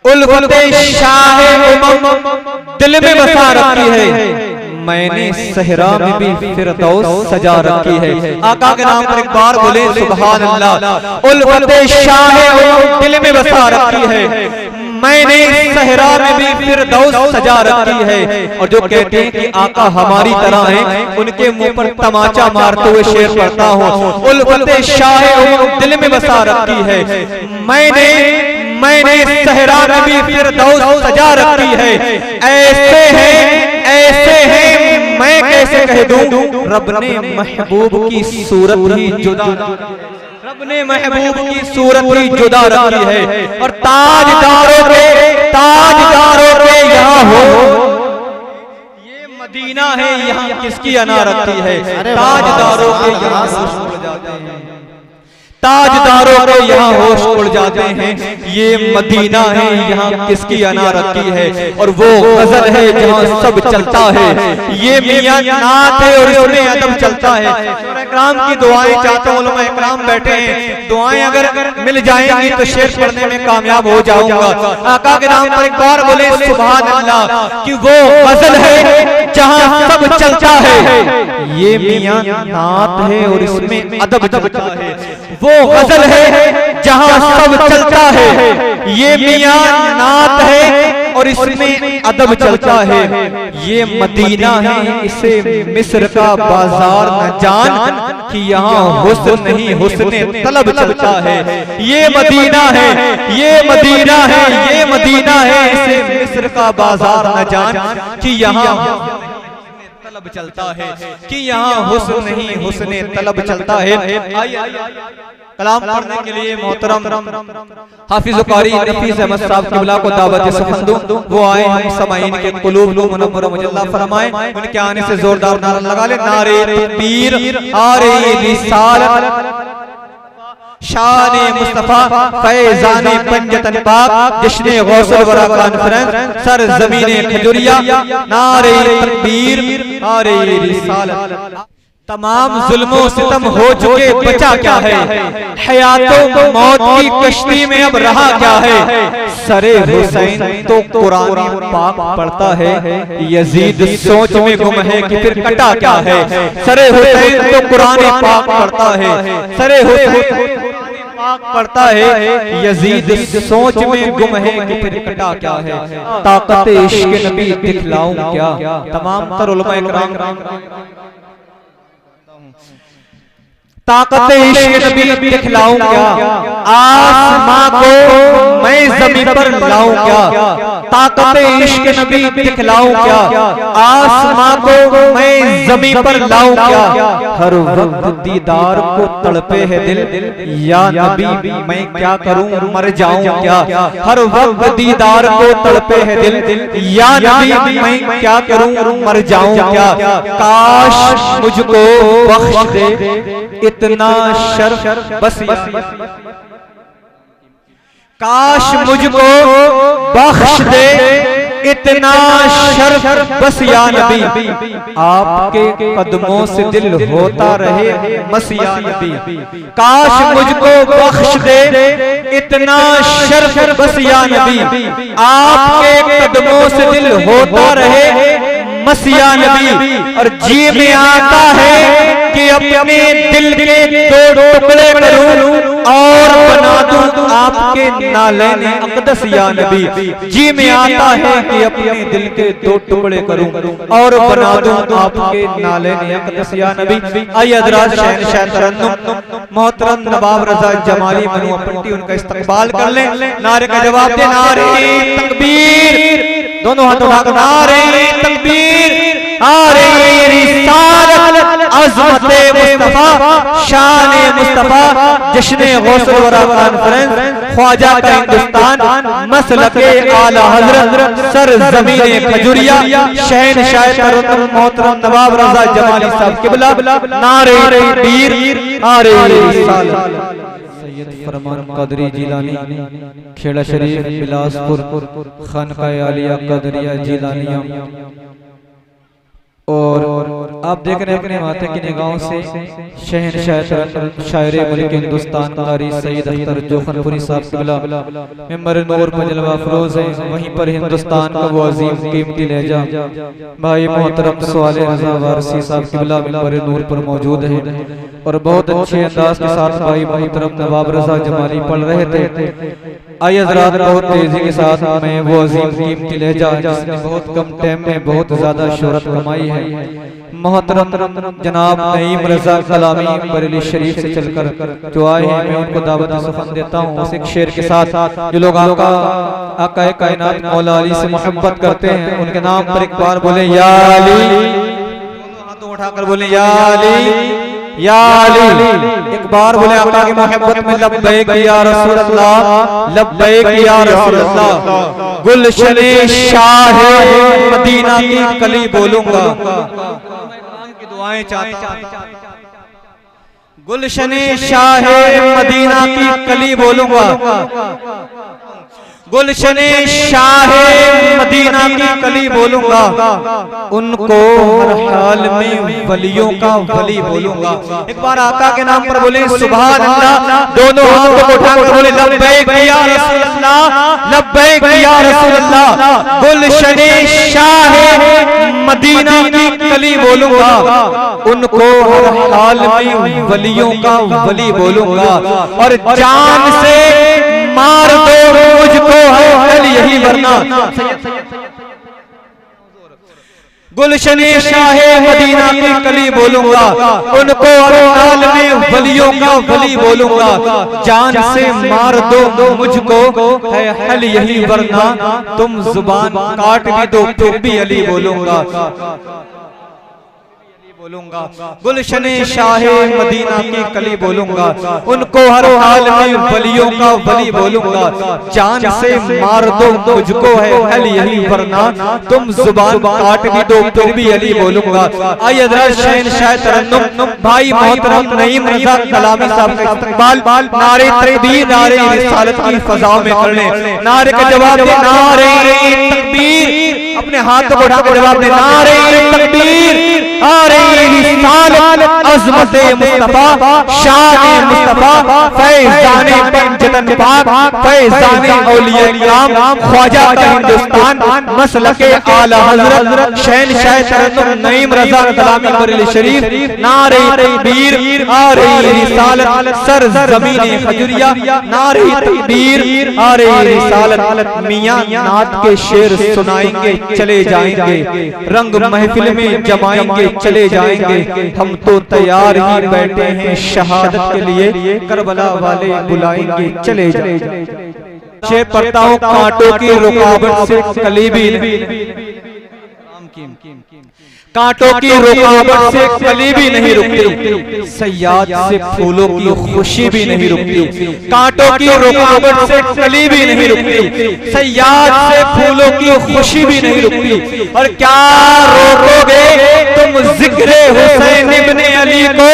उल्फते शाहे उमम दिल में बसा रखी है, मैंने सहरा में भी फिरदौस सजा रखी है। आका के नाम पर एक बार बोले सुभान अल्लाह। उल्फते शाहे उमम दिल में बसा रखी है, मैंने सहरा में भी फिरदौस सजा रखी है। और जो कहते हैं कि आका हमारी तरह हैं, उनके मुंह पर तमाचा मारते हुए शेर पढ़ता हूँ। उल्फते शाहे उमम दिल में बसा रखी है, मैंने सहरा में भी फिरदौस सजा रखी है। ऐसे हैं मैं कैसे कह दूं, रब ने महबूब की सूरत ही जुदा, रब ने महबूब की सूरत ही जुदा रखी है। और ताजदारों के यहाँ हो, ये मदीना है यहाँ किसकी अना रखी है। ताजदारों के यहाँ ताजदारों के यहाँ होश उड़ जाते हैं, ये मदीना है यहाँ किसकी अना रखी है। और वो गजल है जहाँ सब चलता है, ये मियां नात है और इसमें अदब चलता है। इकराम की दुआएं चाहता हूँ, उलमा इकराम बैठे हैं, दुआएं अगर मिल जाएंगी तो शेर पढ़ने में कामयाब हो जाऊंगा। आका के नाम पर एक बार बोले सुभान अल्लाह कि वो गजल है जहाँ सब चलता है, ये मियां नात है और इसमें अदब चलता है। वो गजल है जहाँ सब चलता है, ये मियां नात है और इसमें अदब चलता है। ये मदीना है इसे मिस्र का बाजार न जान, कि यहाँ हुस्न नहीं हुस्ने तलब चलता है। ये मदीना है, ये मदीना है, ये मदीना है इसे मिस्र का बाजार न जान, कि यहाँ तलब चलता है, कि यहाँ हुस्न नहीं हुस्ने तलब चलता है। कलाम पढ़ने के लिए मोहतरम हाफिज कारी नफीस अहमद साहब किबला को दावत सफन दूं, वो आए हम समाइन के कुलूब लो मुनव्वर मुजल्ला फरमाए। उनके आने से जोरदार नारा लगा ले, नारे तकबीर आरे रिसालत शान मुस्तफा फैजाने पंजतन पाक जश्ने गौसुल वरा कॉन्फ्रेंस सर ज़मीने खजुरिया, नारे तकबीर आरे रिसालत। तमाम जुल्मों सितम हो चुके बचा क्या है, हयातों मौत की कश्ती में अब रहा क्या है। सरे हुसैन तो कुरान पाक पढ़ता है, यजीद सोच में गुम है कि फिर कटा क्या है। सरे हुसैन तो कुरान पाक पढ़ता है, सरे हुसैन पाक पढ़ता है, यजीद सोच में गुम है कि फिर कटा क्या है। ताकत इश्क नबी दिखलाऊं क्या, तमाम तर उलमा इकराम ताकत इश्क नबी दिखलाऊं क्या, आसमां को मैं जमीन पर लाऊं क्या। ताकत इश्क नबी दिखलाऊं क्या, आसमां को मैं जमीन पर लाऊं क्या। हर वक्त दीदार को तड़पे है दिल, या नबी मैं क्या करूं मर जाऊं क्या। हर वक्त दीदार को तड़पे है दिल, या नबी मैं क्या करूं मर जाऊं क्या। काश मुझको बख्श दे इतना शर्फ बस, काश मुझको बख्श दे इतना शर्फ बस या नबी। आपके कदमों से दिल होता रहे बस या नबी। काश मुझको बख्श दे इतना शर्फ बस या नबी। आपके कदमों से दिल होता रहे मसीहा नबी। और जी में आता है कि अपने दिल के दो टुकड़े करूं और बना दूं आपके नालैन अक़दस या नबी। जी में आता है कि अपने दिल के दो टुकड़े करूं और बना दूं आपके नालैन अक़दस या नबी। आइए हज़रात शहंशाह तरन्नुम मोहतरम नवाब रजा जमाली मनुआ पट्टी उनका इस्तकबाल कर लें। नारे का जवाब दे, नारे तकबीर, दोनों हाथ उठाकर नारे तकबीर, नारे रिसालत, अज़मते मुस्तफा, शान मुस्तफा, जश्ने गौसुल वरा कॉन्फ्रेंस, ख्वाजा का हिंदुस्तान, मसलके आला हज़रत, सर ज़मीने खजुरिया, शहंशाह तरन्नुम मोहतरम नवाब रजा जमाली साहब किबला, नारे तकबीर, नारे रिसालत। सैयद फरमान क़दरी जिलानी, खेड़ा शरीफ, बिलासपुर, खानकाए आलिया क़दरिया जिलानिया। और आप देख रहे हैं अपने माथे की निगाहों से शहनशाह शायर मुल्क हिंदुस्तान कारी सैयद अख्तर जोखनपुरी साहब क़िबला मिंबर नूर पर जलवा अफरोज है। वहीं पर हिंदुस्तान का वो अजीम कीमती लहजा भाई मोहतरम सवाले रज़ा वारसी साहब क़िबला मिंबर नूर पर मौजूद है और बहुत अच्छे अंदाज के साथ भाई मोहतरम नवाब रज़ा जमाली पढ़ रहे थे। आइए हज़रात बहुत तेजी के साथ मैं वो अजीम कीमती लहजा जिसने बहुत कम टाइम में बहुत ज्यादा शोहरत कमाई है, मोहतरम जनाब नईम रज़ा कलामी बरेली शरीफ से चलकर जो आए हैं, मैं उनको दावत सुफ़न देता हूँ उस एक शेर के साथ। जो लोग आका कायनात मौला अली से मोहब्बत करते हैं उनके नाम पर एक बार बोले या अली, हाथों उठाकर बोले या अली या अली। एक बार बोले आका की मोहब्बत में लब्बैक या रसूल अल्लाह, लब्बैक या रसूल अल्लाह। गुलशने शाह मदीना की कली बोलूंगा, की दुआएं चाहता। गुलशने शाह मदीना की कली बोलूंगा, गुलशने शाह मदीना की कली बोलूंगा, उनको हर हाल में वलियों का वली बोलूंगा। एक बार आका के नाम पर बोले सुभान अल्लाह, दोनों हाथों को उठाकर बोले लब्बैक या रसूल अल्लाह, लब्बैक या रसूल अल्लाह। गुलशने शाह मदीना की कली बोलूंगा, उनको हर हाल में वलियों का वली बोलूंगा। और जान से मार दो मुझको है हल यही वरना। गुलशने शाह मदीना की कली बोलूंगा, उनको हर हाल में वलियों का वली बोलूंगा। जान से मार दो मुझको है हल यही वरना, तुम जुबान काट भी दो फिर भी अली बोलूंगा, बोलूंगा। गुलशने शाह मदीना की कली बोलूंगा, उनको हर हाल में वलियों का वली बोलूंगा। जान से मार दो मुझको है हल यही वरना, तुम जुबान काट भी दो फिर भी अली बोलूंगा। आइए हज़रात शहनशाह तरन्नुम भाई मोहतरम नईम रज़ा कलामी साहब का इस्तकबाल नारे तकबीर नारे रिसालत की फ़ज़ा में करने, नारे का जवाब दे नारे तकबीर, अपने हाथ को उठाकर जवाब दे नारे तकबीर, नारे रिसालत, अज़मत मुस्तफा, शान मुस्तफा, फैज़ाने पंजतन पाक, फैज़ाने औलिया किराम, ख्वाजा का हिंदुस्तान, मसलके आला हज़रत शहनशाह तरन्नुम नईम रज़ा कलामी बरेली शरीफ। नारे तकबीर, नारे रिसालत, सर ज़मीने खजुरिया, नारे तकबीर, नारे रिसालत। मियां नात के शेर सुनाएंगे चले जाएंगे, रंग महफिल में जमाएंगे चले जाएंगे। हम तो तैयार ही बैठे हैं शहादत के लिए, करबला वाले बुलाएंगे चले जाएंगे। शेर पढ़ता हूँ कांटों की रुकावट से कली भी कांटों की रुकावट से कली भी नहीं रुकती, सयाद से फूलों की खुशी भी नहीं रुकती। कांटों की रुकावट से कली भी नहीं रुकती, सयाद से फूलों की खुशी भी नहीं रुकती। और क्या रोकोगे तुम जिक्रे हुसैन इब्ने अली को,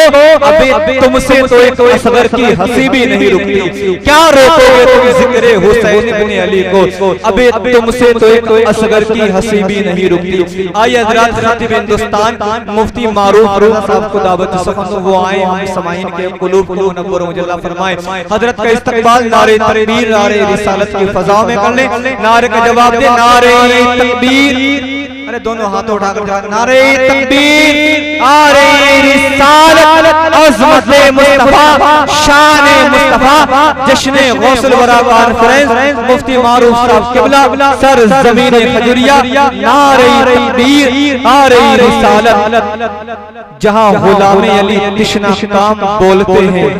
अबे तुमसे तो एक असगर की हंसी भी नहीं रुकती। क्या रोकोगे तुम जिक्रे हुसैन इब्ने अली को, अबे तुमसे तो एक असगर की हंसी भी नहीं रुकती। आइए हज़रात हिंदुस्तान मुफ्ती मारूफ साहब को दावत सुफ़न वो आए, हम समाइन के कुलूब को नव्वर मुजल्ला फरमाए। हजरत का इस्तकबाल नारे तकबीर नारे रिसालत की फ़ज़ा में करने, नारे का जवाब दे नारे तकबीर, अरे दोनों हाथों उठाकर जवाब नारे तकबीर, नारे रिसालत, अज़मत मुस्तफा, शान मुस्तफा, जश्न गौसुल वरा कॉन्फ्रेंस, मुफ्ती मारूफ साहब क़िबला, सर ज़मीने खजुरिया। नारे तकबीर, नारे रिसालत। जहां गुलाम अली तिश्ना काम बोलते हैं,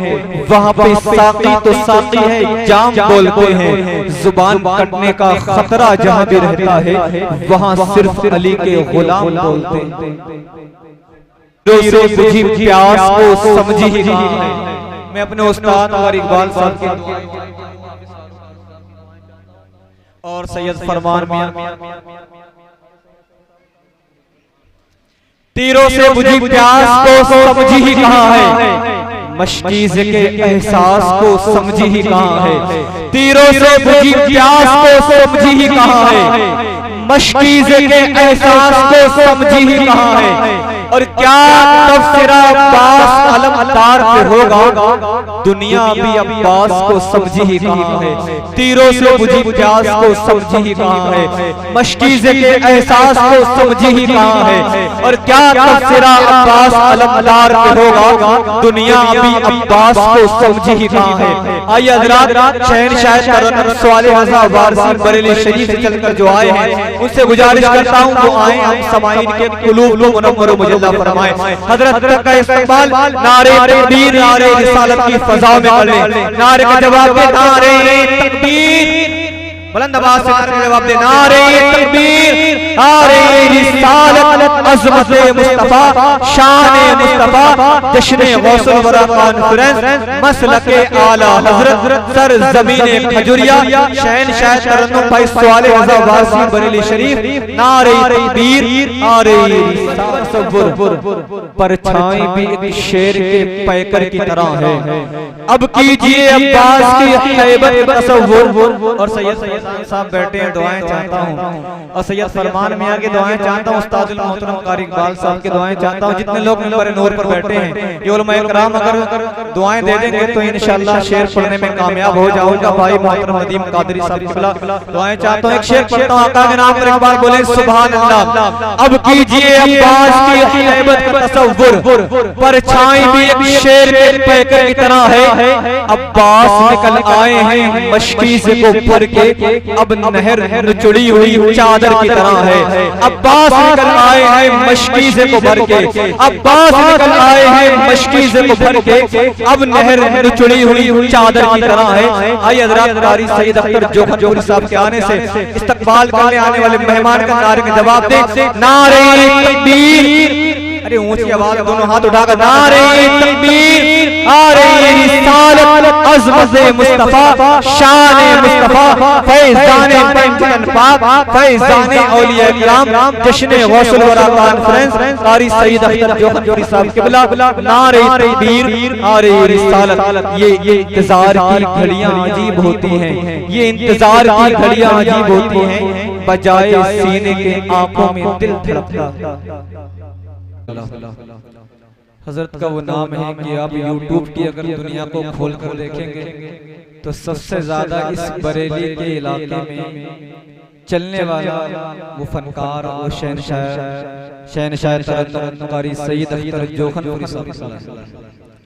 वहां पे साकी तो साकी है जाम बोलते हैं। जुबान कटने का खतरा जहां भी रहता है, वहां सिर्फ अली के गुलाम बोलते हैं। बुझी प्यास को समझी ही कहां है। मैं अपने उस्ताद और इकबाल साहब के और सैयद फरमान मियां तीरों से बुझी प्यास को समझी ही कहां है, मशकीज़ के एहसास को समझी ही कहां है। तीरों से बुझी प्यास को समझी ही कहां है, मशकीज़े के एहसास को समझी ही कहाँ है। और क्या तफसीरा अब्बास अलमदार पे होगा, दुनिया भी अब्बास को समझी ही कहाँ है। तीरों से बुझी प्यास को समझी ही कहाँ है। मशकीज़े के एहसास को समझी ही कहाँ है। और क्या तफसीरा अब्बास अलमदार पे होगा, दुनिया भी अब्बास को समझी ही कहाँ है। आइए हज़रात, शहंशाह तरन्नुम सवाले हज़ा वारसी बरेली शरीफ से चलकर जो आए हैं उनसे गुजारिश करता हूँ वो आए, हम समाईन के कुलूब को मुनव्वर मुजल्ला फरमाएं। हज़रत का इस्तकबाल नारे तकबीर, नारे रिसालत की फ़ज़ा में कर लें। नारे का जवाब दे, नारे तकबीर, बुलंद आवाज़ से नारे का जवाब दे, नारे तकबीर, नारे रिसालत, अज़मत मुस्तफ़ा, शान मुस्तफ़ा, जश्न गौसुल वरा कॉन्फ्रेंस, मसलके आला हज़रत, सरज़मीने खजुरिया, शहंशाह तरन्नुम भाई सवाले हज़ा वारसी बरेली शरीफ। नारे तकबीर, नारे रिसालत। परछाई भी एक शेर के पैकर की तरह है। अब कीजिए अब्बास की हैबत तसव्वुर। और सैयद साहब बैठे हैं, दुआएं चाहता हूँ। और सैयद फरमान मियां की दुआएं चाहता हूँ, उस्ताद मोहतरम कारी इकबाल साहब की दुआएं चाहता हूँ। जितने लोग मिंबर नूर पर बैठे हैं, ये उलमा इकराम अगर दुआएं दे देंगे तो इंशाअल्लाह शेर पढ़ने में कामयाब हो जाऊंगा। भाई मोहतरम नदीम कादरी साहब किबला दुआएं चाहता हूँ। एक शेर पढ़ता हूँ, आका के नाम पर एक बार बोले सुभान अल्लाह। अब कीजिए अब्बास की हैबत का तसव्वुर, परछाई भी एक शेर के पैकर की तरह है। अब्बास निकल आए हैं मशकीज़े को भर के, अब नहर चुड़ी हुई चादर की तरह है। अब्बास निकल आए हैं मशकीज़े को भर के, अब्बास निकल आए हैं मशकीज़े को भर के, अब नहर चुड़ी हुई चादर की तरह है। आइए हज़रात, कारी सईद अख्तर जोखन साहब के आने से इस्तकबाल करने आने वाले मेहमान का नारे का जवाब दे, नारे तकबीर। अरे ऊंची आवाज, दोनों हाथ उठाकर नारे तकबीर, नारे रिसालत, अज़मत मुस्तफ़ा, शान मुस्तफ़ा, फैज़ान पंजतन पाक, फैज़ान औलिया इकराम, जश्न गौसुल वरा कॉन्फ्रेंस, कारी सईद अख्तर जोखन साहब किबला। नारे तकबीर, नारे रिसालत। ये इंतजार की घड़ियां अजीब होती हैं, ये इंतजार की घड़ियां अजीब होती हैं, बजाए सीने के आंखों में दिल धड़कता। हजरत का वो नाम है कि आप YouTube की अगर दुनिया को खोल कर देखेंगे तो सबसे ज्यादा इस बरेली के इलाके में चलने वाला वो फनकार, वो शहंशाह तरन्नुम कारी सईद अख्तर जोखनपुरी साहब।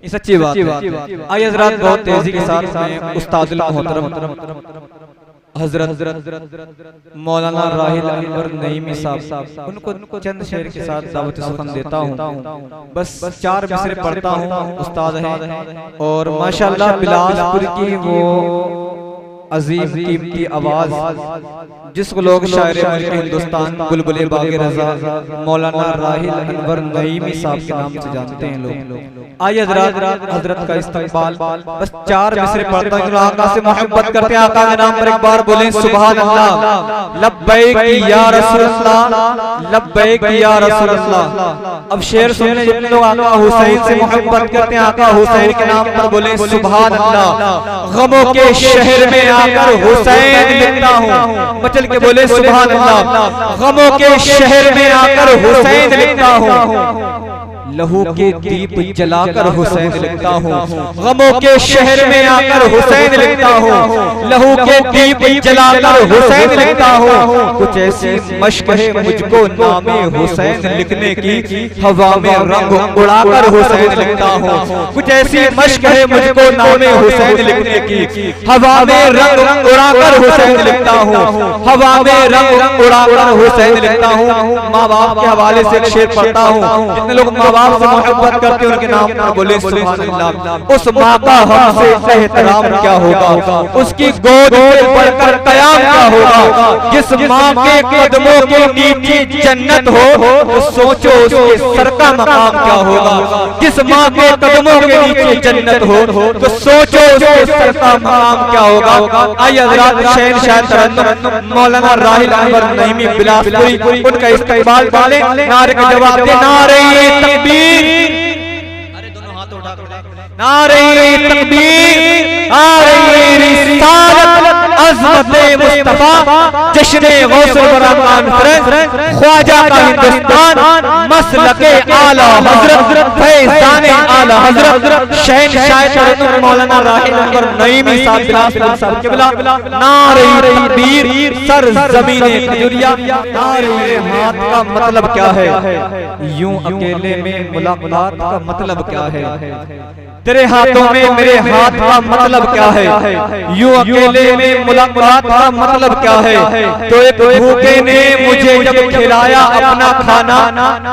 ये सच्ची बात है। आइए हज़रात, बहुत तेजी के साथ में उस्तादुल मोहतरम हजरत मौलाना राहिल अनवर नईमी साहब, उनको चंद शेर के साथ दावत सुखन देता हूँ। बस 4 मिसरे पढ़ता हूँ। उस्ताद हैं और माशाअल्लाह बिलासपुर की वो अजीम कीमती आवाज जिसको लोग शायर मुल्क हिंदुस्तान बुलबुल बागे रज़ा मौलाना राहिल अनवर नईमी साहब के नाम से जानते हैं लोग। आइए हजरत का इस्तकबाल, बस 4 मिसरे पढ़ता हूं। आका से मोहब्बत करते हैं, आका के नाम पर एक बार बोलें सुभान अल्लाह, लब्बैक या रसूल अल्लाह, लब्बैक या रसूल अल्लाह। अब शेर सुनने जितने लोग आका हुसैन से मोहब्बत करते हैं, आका हुसैन के नाम पर बोलें सुभान अल्लाह। गमों के शहर में आकर हुसैन लिखता हूँ, मचल के बोले सुभान अल्लाह। गमों के शहर में आकर हुसैन लिखता हूँ, लहू के दीप जलाकर हुसैन लिखता हूँ। गमों के शहर में आकर हुसैन लिखता हूँ, लहू के दीप जलाकर हुसैन लिखता हूँ। कुछ ऐसी मश्क है मुझको नामे हुसैन लिखने की, हवा में रंग उड़ाकर हुसैन लिखता हूँ। कुछ ऐसी मश्क है मुझको नामे हुसैन लिखने की, हवा में रंग उड़ाकर हुसैन लिखता हूँ, हवा में रंग उड़ाकर हुसैन लिखता हूँ। माँ बाप के हवाले से एक शेर पढ़ता हूँ। जितने लोग माँ बाप से मोहब्बत करते हैं उनके नाम पर बोले सुभान अल्लाह। उस माँ का हमसे एहतराम क्या होगा, उसकी गोद में बढ़कर कयाम क्या होगा। जिस माँ के कदमों के नीचे जन्नत हो तो सोचो उसके सर का मकाम क्या होगा। जिस माँ के कदमों के नीचे जन्नत हो तो सोचो उसके सर का मकाम क्या होगा। आइए हज़रात, शहंशाह तरन्नुम मौलाना राहिल अनवर नईमी बिलासपुरी, उनका इस्तकबाल वाले नारे का जवाब दे, नारे तकबीर, अरे दोनों हाथ उठा, नारे तकबीर, नारे रिसालत, अज़मत मुस्तफा जश्न गौसुल वरा कॉन्फ्रेंस ख्वाजा का हिंदुस्तान मसलके आला हजरत फैज़ान आला हजरत शहंशाह तरीक़त मौलाना राहिल अकबर नईमी साहब बिलासपुर साहब क़िबला नारे तकबीर सर ज़मीने खजुरिया। नारे हाथ का मतलब क्या है? यूं अकेले में मुलाकात का मतलब क्या है? तेरे हाथों में मेरे हाथ का मतलब क्या है? यूं अकेले में मुलाकात का मतलब क्या है? तो एक भूखे ने मुझे जब खिलाया अपना खाना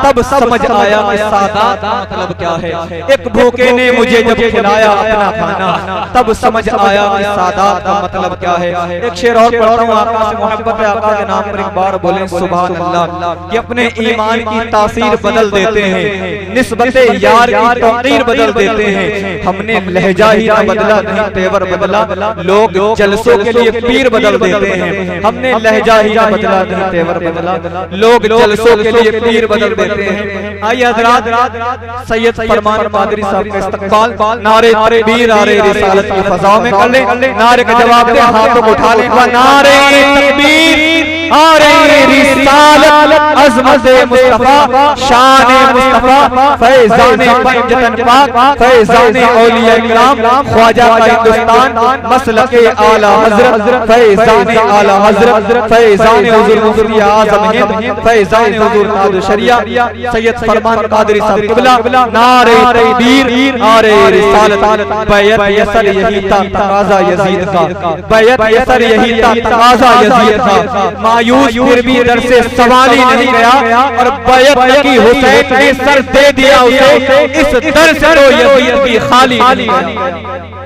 तब समझ आया कि सादात का मतलब क्या है। एक भूखे ने मुझे जब खिलाया अपना खाना तब समझ आया कि सादात का मतलब क्या है। एक शेर और पढ़ता हूँ, आका से मोहब्बत है, आका के नाम पर एक बार बोले सुभान अल्लाह। कि अपने ईमान की तासीर बदल देते हैं, निस्बते यार की तौकीर बदल देते हैं। हमने लहजा ही न बदला नहीं तेवर बदला, लोग जलसों के लिए पीर बदल देते हैं। हमने लहजा ही न बदला नहीं तेवर बदला, लोग जलसों के लिए पीर बदल देते हैं। आइए हज़रात सैयद फरमान कादरी साहब का इस्तकबाल नारे तकबीर नारे रिसालत की फ़ज़ा में कर ले। नारे का जवाब दे, हाथों को उठा ले। नारे तकबीर नारे रिसालत अज़मत मुस्तफा शान मुस्तफा फैज़ान पंजतन पाक फैज़ान औलिया इकराम ख्वाजा का हिंदुस्तान मसलके आला हजरत फैज़ान आला हजरत फैज़ान हुज़ूर मुफ्ती आज़म हिंद फैज़ान हुज़ूर ताज शरिया सैयद फरमान कादरी साहब क़िबला। नारे तकबीर नारे रिसालत बैत यसर यही था तकाज़ा यज़ीद का, बैत यसर यही था तकाज़ा यज़ीद का। मायूस फिर भी दर से सवाल ही नहीं गया और बैत की हुसैन ने सर दे दिया उसे, इस दर से तो यज़ीद भी खाली नहीं।